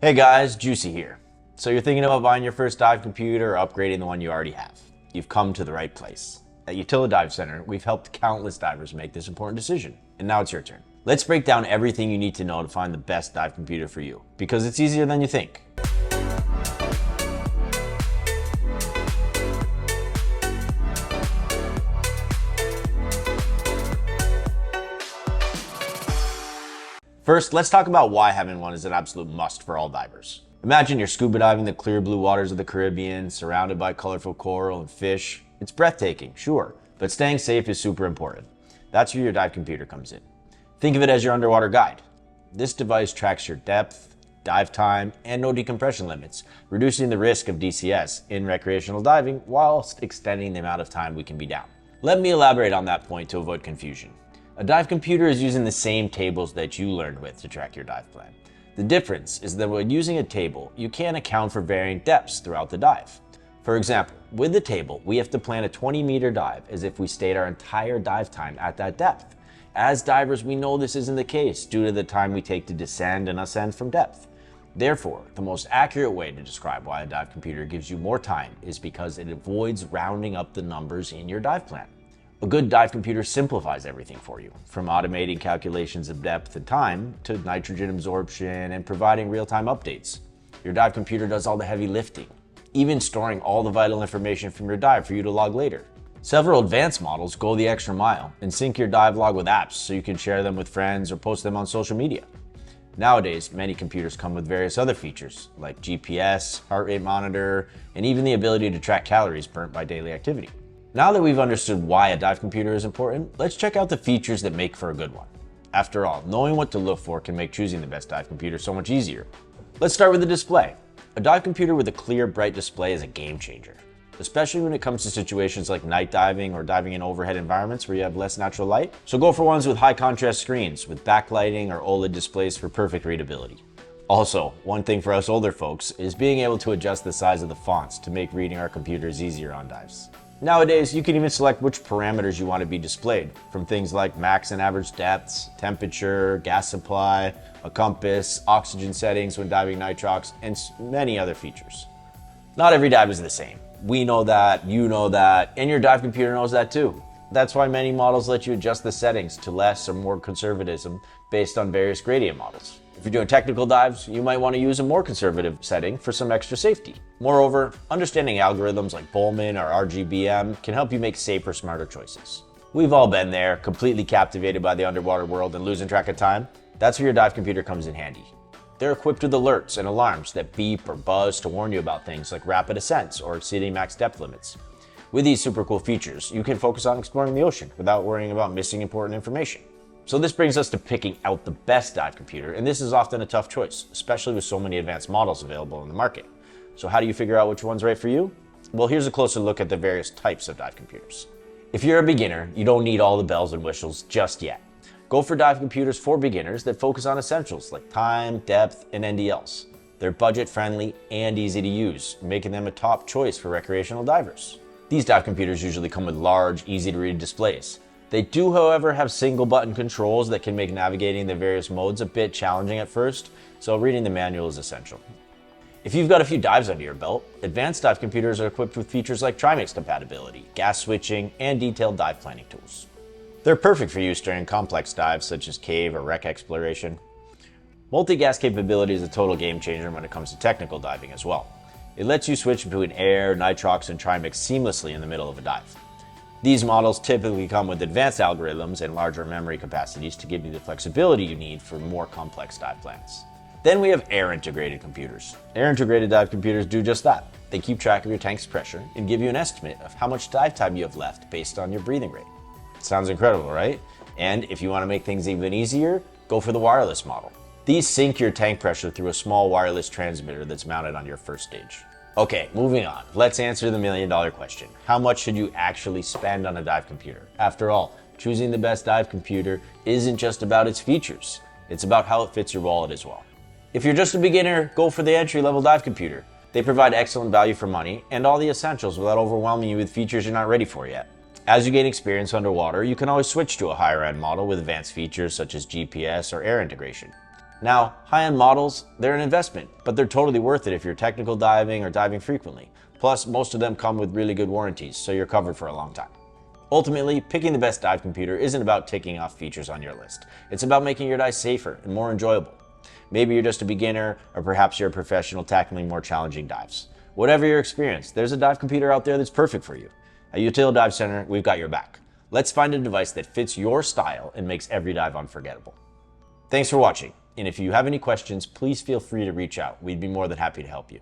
Hey guys, Juicy here. So you're thinking about buying your first dive computer or upgrading the one you already have. You've come to the right place. At Utila Dive Center, we've helped countless divers make this important decision, and now it's your turn. Let's break down everything you need to know to find the best dive computer for you, because it's easier than you think. First, let's talk about why having one is an absolute must for all divers. Imagine you're scuba diving the clear blue waters of the Caribbean, surrounded by colorful coral and fish. It's breathtaking, sure, but staying safe is super important. That's where your dive computer comes in. Think of it as your underwater guide. This device tracks your depth, dive time, and no decompression limits, reducing the risk of DCS in recreational diving whilst extending the amount of time we can be down. Let me elaborate on that point to avoid confusion. A dive computer is using the same tables that you learned with to track your dive plan. The difference is that when using a table, you can't account for varying depths throughout the dive. For example, with the table, we have to plan a 20-meter dive as if we stayed our entire dive time at that depth. As divers, we know this isn't the case due to the time we take to descend and ascend from depth. Therefore, the most accurate way to describe why a dive computer gives you more time is because it avoids rounding up the numbers in your dive plan. A good dive computer simplifies everything for you, from automating calculations of depth and time to nitrogen absorption and providing real-time updates. Your dive computer does all the heavy lifting, even storing all the vital information from your dive for you to log later. Several advanced models go the extra mile and sync your dive log with apps so you can share them with friends or post them on social media. Nowadays, many computers come with various other features like GPS, heart rate monitor, and even the ability to track calories burnt by daily activity. Now that we've understood why a dive computer is important, let's check out the features that make for a good one. After all, knowing what to look for can make choosing the best dive computer so much easier. Let's start with the display. A dive computer with a clear, bright display is a game changer, especially when it comes to situations like night diving or diving in overhead environments where you have less natural light. So go for ones with high contrast screens with backlighting or OLED displays for perfect readability. Also, one thing for us older folks is being able to adjust the size of the fonts to make reading our computers easier on dives. Nowadays, you can even select which parameters you want to be displayed, from things like max and average depths, temperature, gas supply, a compass, oxygen settings when diving nitrox, and many other features. Not every dive is the same. We know that, you know that, and your dive computer knows that too. That's why many models let you adjust the settings to less or more conservatism based on various gradient models. If you're doing technical dives, you might want to use a more conservative setting for some extra safety. Moreover, understanding algorithms like Bowman or RGBM can help you make safer, smarter choices. We've all been there, completely captivated by the underwater world and losing track of time. That's where your dive computer comes in handy. They're equipped with alerts and alarms that beep or buzz to warn you about things like rapid ascents or exceeding max depth limits. With these super cool features, you can focus on exploring the ocean without worrying about missing important information. So this brings us to picking out the best dive computer, and this is often a tough choice, especially with so many advanced models available in the market. So how do you figure out which one's right for you? Well, here's a closer look at the various types of dive computers. If you're a beginner, you don't need all the bells and whistles just yet. Go for dive computers for beginners that focus on essentials like time, depth, and NDLs. They're budget-friendly and easy to use, making them a top choice for recreational divers. These dive computers usually come with large, easy-to-read displays. They do, however, have single button controls that can make navigating the various modes a bit challenging at first, so reading the manual is essential. If you've got a few dives under your belt, advanced dive computers are equipped with features like trimix compatibility, gas switching, and detailed dive planning tools. They're perfect for use during complex dives such as cave or wreck exploration. Multi-gas capability is a total game changer when it comes to technical diving as well. It lets you switch between air, nitrox, and trimix seamlessly in the middle of a dive. These models typically come with advanced algorithms and larger memory capacities to give you the flexibility you need for more complex dive plans. Then we have air-integrated computers. Air-integrated dive computers do just that. They keep track of your tank's pressure and give you an estimate of how much dive time you have left based on your breathing rate. Sounds incredible, right? And if you want to make things even easier, go for the wireless model. These sync your tank pressure through a small wireless transmitter that's mounted on your first stage. Okay, moving on. Let's answer the million-dollar question. How much should you actually spend on a dive computer? After all, choosing the best dive computer isn't just about its features. It's about how it fits your wallet as well. If you're just a beginner, go for the entry-level dive computer. They provide excellent value for money and all the essentials without overwhelming you with features you're not ready for yet. As you gain experience underwater, you can always switch to a higher-end model with advanced features such as GPS or air integration. Now, high-end models, they're an investment, but they're totally worth it if you're technical diving or diving frequently. Plus, most of them come with really good warranties, so you're covered for a long time. Ultimately, picking the best dive computer isn't about ticking off features on your list. It's about making your dive safer and more enjoyable. Maybe you're just a beginner, or perhaps you're a professional tackling more challenging dives. Whatever your experience, there's a dive computer out there that's perfect for you. At Utila Dive Center, we've got your back. Let's find a device that fits your style and makes every dive unforgettable. Thanks for watching, and if you have any questions, please feel free to reach out. We'd be more than happy to help you.